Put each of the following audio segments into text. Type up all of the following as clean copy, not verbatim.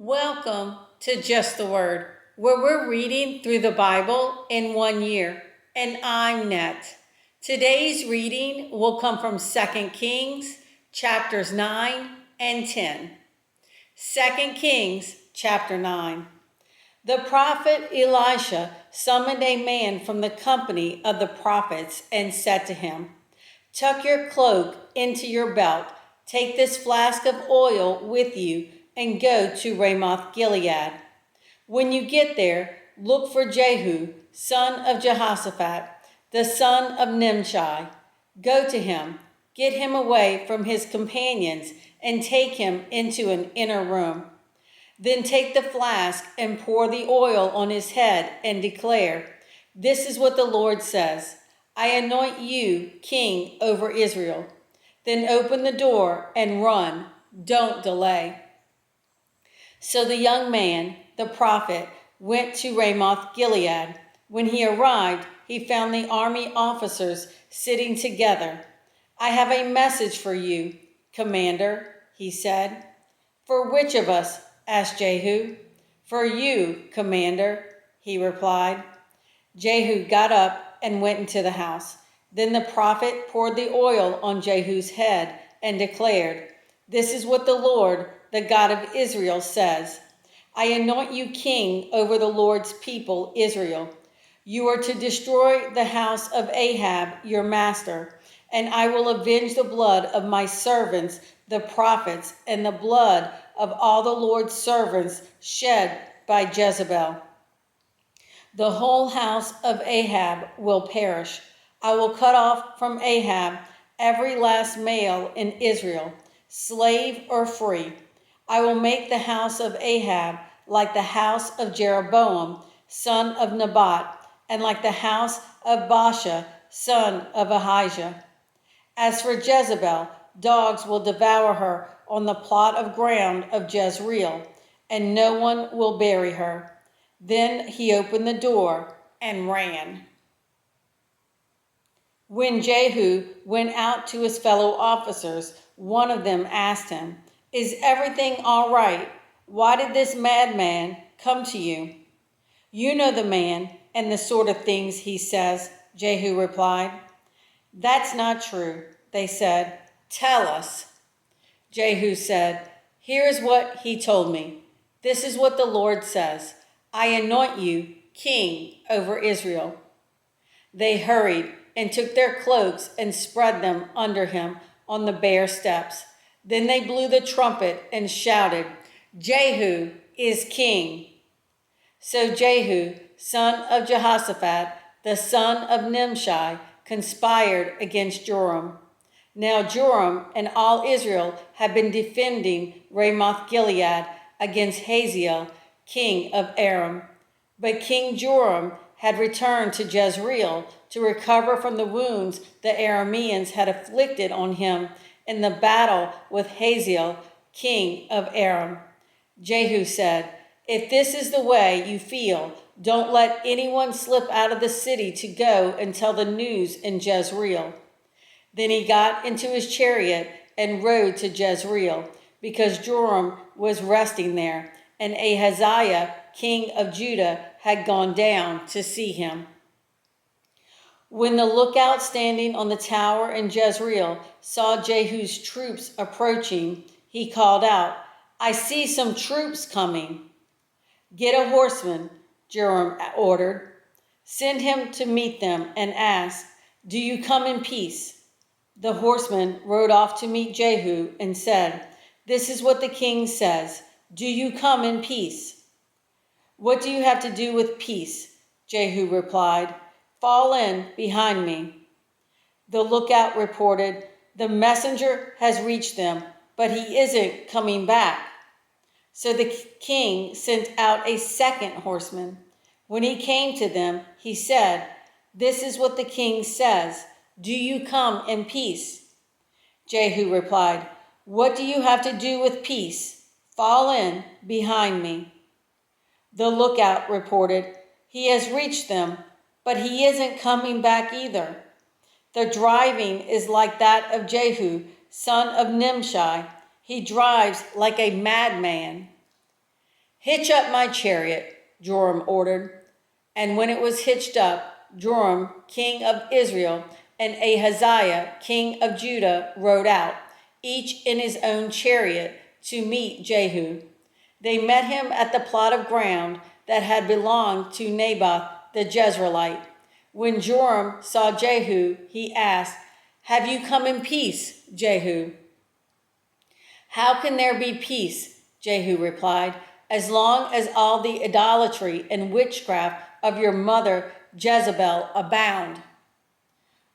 Welcome to Just the Word, where we're reading through the Bible in 1 year. And I'm Net. Today's reading will come from 2 Kings, chapters 9 and 10. 2 Kings, chapter 9. The prophet Elisha summoned a man from the company of the prophets and said to him, "Tuck your cloak into your belt, take this flask of oil with you, and go to Ramoth Gilead. When you get there, look for Jehu, son of Jehoshaphat, the son of Nimshi. Go to him, get him away from his companions, and take him into an inner room. Then take the flask and pour the oil on his head and declare, 'This is what the Lord says. I anoint you king over Israel.' Then open the door and run. Don't delay." So the young man, the prophet, went to Ramoth Gilead. When he arrived, he found the army officers sitting together. "I have a message for you, commander," he said. "For which of us?" asked Jehu. "For you, commander," he replied. Jehu got up and went into the house. Then the prophet poured the oil on Jehu's head and declared, "This is what the Lord, the God of Israel, says. I anoint you king over the Lord's people, Israel. You are to destroy the house of Ahab, your master, and I will avenge the blood of my servants, the prophets, and the blood of all the Lord's servants shed by Jezebel. The whole house of Ahab will perish. I will cut off from Ahab every last male in Israel, slave or free. I will make the house of Ahab like the house of Jeroboam, son of Nebat, and like the house of Baasha, son of Ahijah. As for Jezebel, dogs will devour her on the plot of ground of Jezreel, and no one will bury her." Then he opened the door and ran. When Jehu went out to his fellow officers, one of them asked him, "Is everything all right? Why did this madman come to you?" "You know the man and the sort of things he says," Jehu replied. "That's not true," they said. "Tell us." Jehu said, "Here is what he told me. This is what the Lord says. I anoint you king over Israel." They hurried and took their cloaks and spread them under him on the bare steps. Then they blew the trumpet and shouted, "Jehu is king." So Jehu, son of Jehoshaphat, the son of Nimshi, conspired against Joram. Now Joram and all Israel had been defending Ramoth Gilead against Hazael, king of Aram. But King Joram had returned to Jezreel to recover from the wounds the Arameans had inflicted on him in the battle with Hazael, king of Aram. Jehu said, "If this is the way you feel, don't let anyone slip out of the city to go and tell the news in Jezreel." Then he got into his chariot and rode to Jezreel, because Joram was resting there, and Ahaziah, king of Judah, had gone down to see him. When the lookout standing on the tower in Jezreel saw Jehu's troops approaching, he called out, "I see some troops coming." "Get a horseman," Joram ordered. "Send him to meet them and ask, 'Do you come in peace?'" The horseman rode off to meet Jehu and said, "This is what the king says. Do you come in peace?" "What do you have to do with peace?" Jehu replied. "Fall in behind me." The lookout reported, "The messenger has reached them, but he isn't coming back." So the king sent out a second horseman. When he came to them, he said, "This is what the king says. Do you come in peace?" Jehu replied, "What do you have to do with peace? Fall in behind me." The lookout reported, "He has reached them, but he isn't coming back either. The driving is like that of Jehu, son of Nimshi. He drives like a madman." "Hitch up my chariot," Joram ordered. And when it was hitched up, Joram, king of Israel, and Ahaziah, king of Judah, rode out, each in his own chariot, to meet Jehu. They met him at the plot of ground that had belonged to Naboth the Jezreelite. When Joram saw Jehu, he asked, "Have you come in peace, Jehu?" "How can there be peace?" Jehu replied, "as long as all the idolatry and witchcraft of your mother Jezebel abound."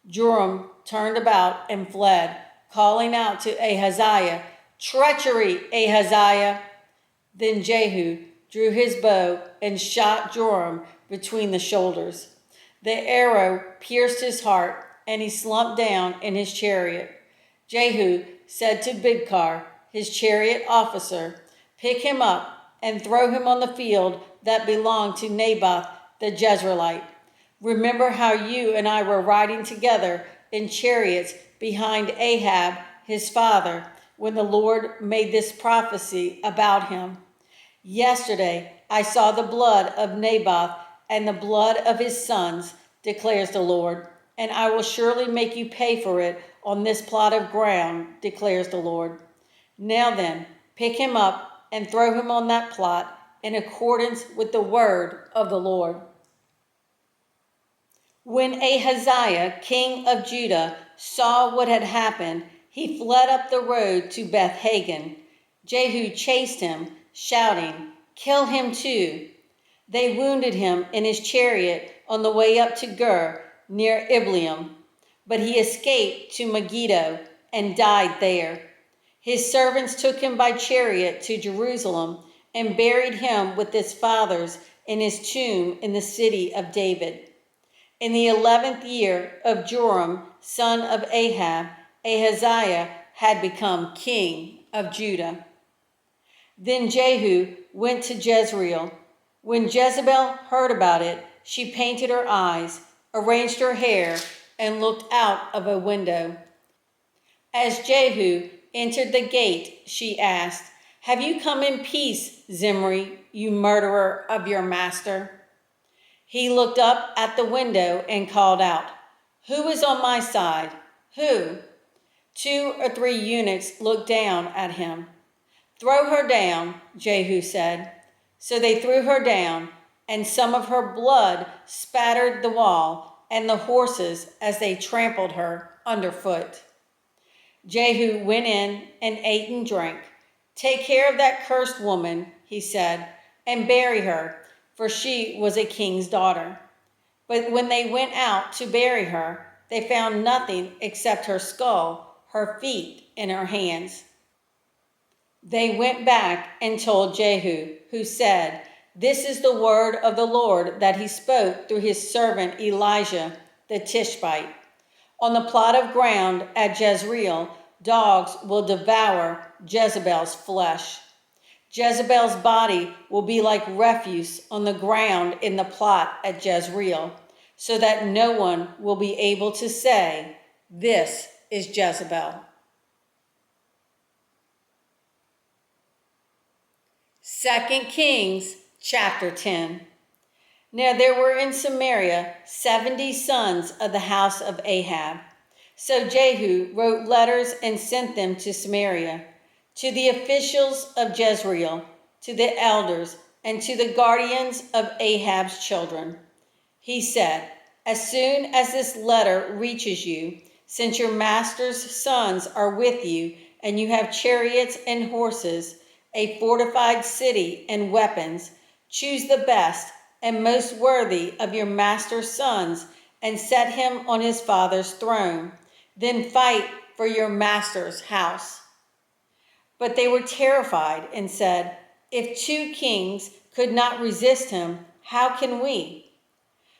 Joram turned about and fled, calling out to Ahaziah, "Treachery, Ahaziah!" Then Jehu drew his bow and shot Joram between the shoulders. The arrow pierced his heart, and he slumped down in his chariot. Jehu said to Bidkar, his chariot officer, "Pick him up and throw him on the field that belonged to Naboth the Jezreelite. Remember how you and I were riding together in chariots behind Ahab, his father, when the Lord made this prophecy about him. Yesterday I saw the blood of Naboth and the blood of his sons, declares the Lord, and I will surely make you pay for it on this plot of ground, declares the Lord. Now then, pick him up and throw him on that plot in accordance with the word of the Lord." When Ahaziah, king of Judah, saw what had happened, he fled up the road to Beth-Hagen. Jehu chased him, shouting, "Kill him too!" They wounded him in his chariot on the way up to Gur, near Ibleam, but he escaped to Megiddo and died there. His servants took him by chariot to Jerusalem and buried him with his fathers in his tomb in the city of David. In the 11th year of Joram, son of Ahab, Ahaziah had become king of Judah. Then Jehu went to Jezreel. When Jezebel heard about it, she painted her eyes, arranged her hair, and looked out of a window. As Jehu entered the gate, she asked, "Have you come in peace, Zimri, you murderer of your master?" He looked up at the window and called out, "Who is on my side? Who?" 2 or 3 eunuchs looked down at him. "Throw her down," Jehu said. So they threw her down, and some of her blood spattered the wall and the horses as they trampled her underfoot. Jehu went in and ate and drank. "Take care of that cursed woman," he said, "and bury her, for she was a king's daughter." But when they went out to bury her, they found nothing except her skull, her feet, and her hands. They went back and told Jehu, who said, "This is the word of the Lord that he spoke through his servant Elijah the Tishbite. On the plot of ground at Jezreel, dogs will devour Jezebel's flesh. Jezebel's body will be like refuse on the ground in the plot at Jezreel, so that no one will be able to say, 'This is Jezebel.'" 2 Kings chapter 10. Now there were in Samaria 70 sons of the house of Ahab. So Jehu wrote letters and sent them to Samaria, to the officials of Jezreel, to the elders, and to the guardians of Ahab's children. He said, "As soon as this letter reaches you, since your master's sons are with you, and you have chariots and horses, a fortified city and weapons, choose the best and most worthy of your master's sons and set him on his father's throne. Then fight for your master's house." But they were terrified and said, "If 2 kings could not resist him, how can we?"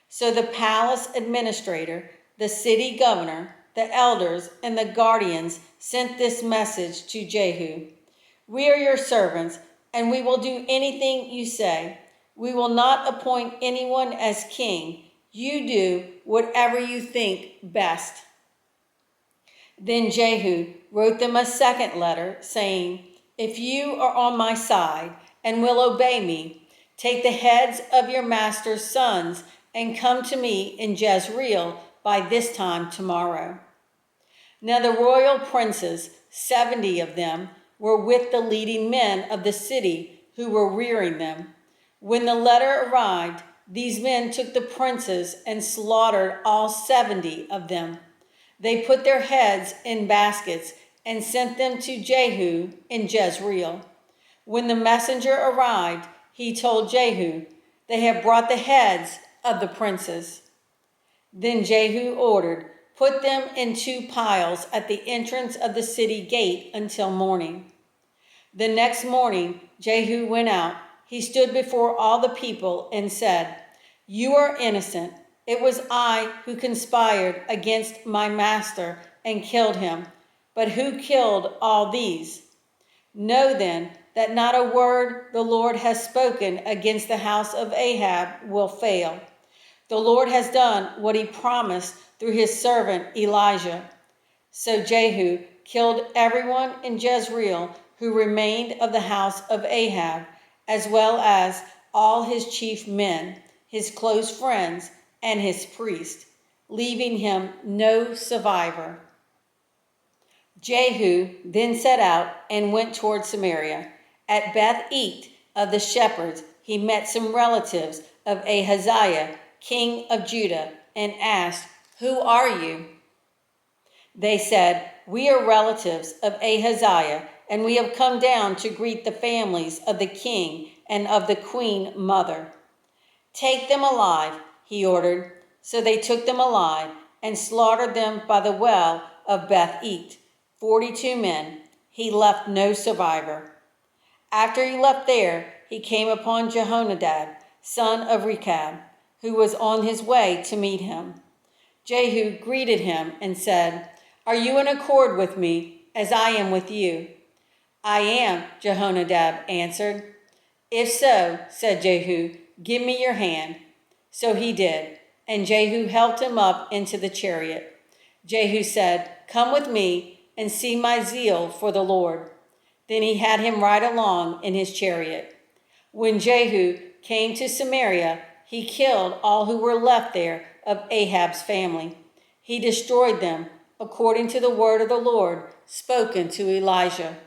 So the palace administrator, the city governor, the elders, and the guardians sent this message to Jehu: "We are your servants, and we will do anything you say. We will not appoint anyone as king. You do whatever you think best." Then Jehu wrote them a second letter, saying, "If you are on my side and will obey me. Take the heads of your master's sons and come to me in Jezreel by this time tomorrow." Now the royal princes, 70 of them, were with the leading men of the city who were rearing them. When the letter arrived, these men took the princes and slaughtered all 70 of them. They put their heads in baskets and sent them to Jehu in Jezreel. When the messenger arrived, he told Jehu, "They have brought the heads of the princes." Then Jehu ordered, "Put them in 2 piles at the entrance of the city gate until morning." The next morning, Jehu went out. He stood before all the people and said, "You are innocent. It was I who conspired against my master and killed him. But who killed all these? Know then that not a word the Lord has spoken against the house of Ahab will fail. The Lord has done what he promised through his servant Elijah." So Jehu killed everyone in Jezreel who remained of the house of Ahab, as well as all his chief men, his close friends, and his priests, leaving him no survivor. Jehu then set out and went toward Samaria. At Beth-el of the shepherds, he met some relatives of Ahaziah, king of Judah, and asked, "Who are you?" They said, "We are relatives of Ahaziah, and we have come down to greet the families of the king and of the queen mother." "Take them alive," he ordered. So they took them alive and slaughtered them by the well of Beth-el, 42 men. He left no survivor. After he left there, he came upon Jehonadab, son of Rechab, who was on his way to meet him. Jehu greeted him and said, "Are you in accord with me as I am with you?" "I am," Jehonadab answered. "If so," said Jehu, "give me your hand." So he did, and Jehu helped him up into the chariot. Jehu said, "Come with me and see my zeal for the Lord." Then he had him ride along in his chariot. When Jehu came to Samaria, he killed all who were left there of Ahab's family. He destroyed them according to the word of the Lord spoken to Elijah.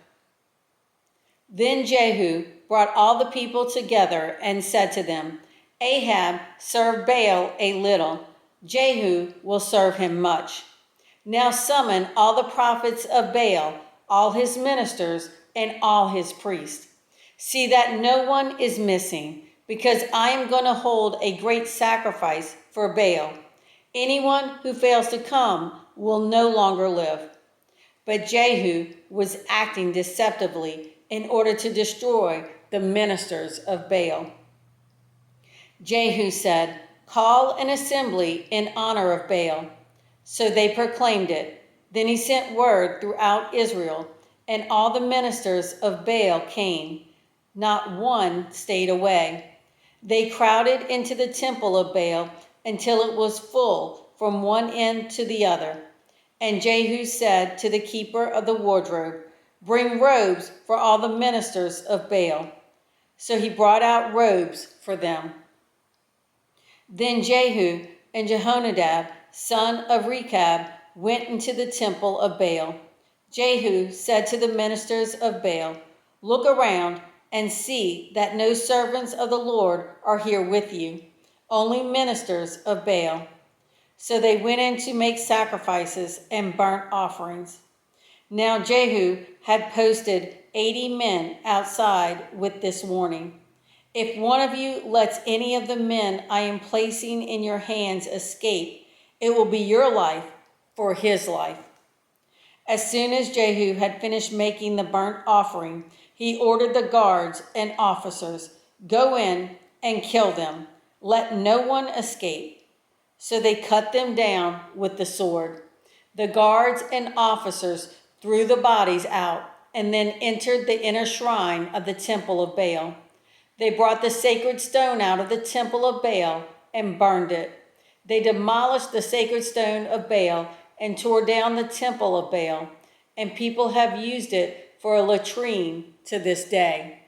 Then Jehu brought all the people together and said to them, "Ahab served Baal a little. Jehu will serve him much. Now summon all the prophets of Baal, all his ministers, and all his priests. See that no one is missing, because I am going to hold a great sacrifice for Baal. Anyone who fails to come will no longer live." But Jehu was acting deceptively in order to destroy the ministers of Baal. Jehu said, "Call an assembly in honor of Baal." So they proclaimed it. Then he sent word throughout Israel, and all the ministers of Baal came. Not one stayed away. They crowded into the temple of Baal until it was full from one end to the other. And Jehu said to the keeper of the wardrobe, "Bring robes for all the ministers of Baal." So he brought out robes for them. Then Jehu and Jehonadab, son of Rechab, went into the temple of Baal. Jehu said to the ministers of Baal, "Look around and see that no servants of the Lord are here with you, only ministers of Baal." So they went in to make sacrifices and burnt offerings. Now Jehu had posted 80 men outside with this warning: "If one of you lets any of the men I am placing in your hands escape, it will be your life for his life." As soon as Jehu had finished making the burnt offering, he ordered the guards and officers, "Go in and kill them. Let no one escape." So they cut them down with the sword. The guards and officers threw the bodies out and then entered the inner shrine of the temple of Baal. They brought the sacred stone out of the temple of Baal and burned it. They demolished the sacred stone of Baal and tore down the temple of Baal, and people have used it for a latrine to this day.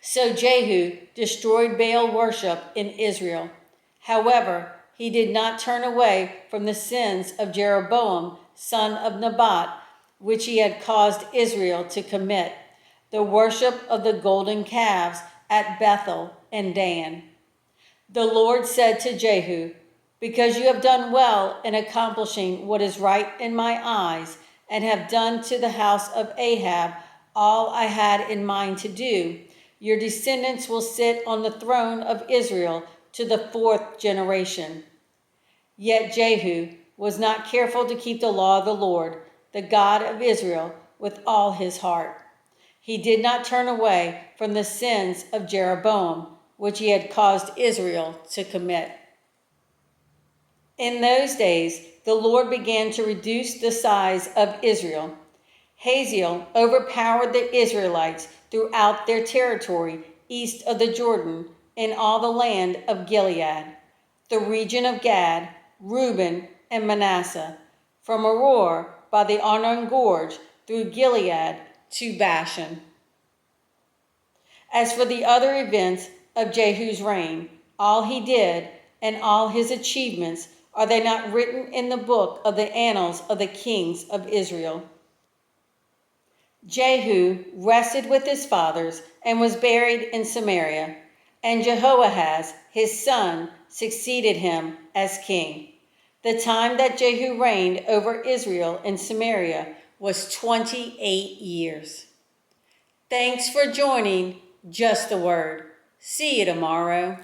So Jehu destroyed Baal worship in Israel. However, he did not turn away from the sins of Jeroboam, son of Nebat, which he had caused Israel to commit, the worship of the golden calves at Bethel and Dan. The Lord said to Jehu, "Because you have done well in accomplishing what is right in my eyes, and have done to the house of Ahab all I had in mind to do, your descendants will sit on the throne of Israel to the 4th generation." Yet Jehu was not careful to keep the law of the Lord, the God of Israel, with all his heart. He did not turn away from the sins of Jeroboam, which he had caused Israel to commit. In those days, the Lord began to reduce the size of Israel. Hazael overpowered the Israelites throughout their territory east of the Jordan in all the land of Gilead, the region of Gad, Reuben, and Manasseh, from Aroer by the Arnon Gorge through Gilead to Bashan. As for the other events of Jehu's reign, all he did and all his achievements, are they not written in the book of the annals of the kings of Israel? Jehu rested with his fathers and was buried in Samaria, and Jehoahaz, his son, succeeded him as king. The time that Jehu reigned over Israel in Samaria was 28 years. Thanks for joining Just the Word. See you tomorrow.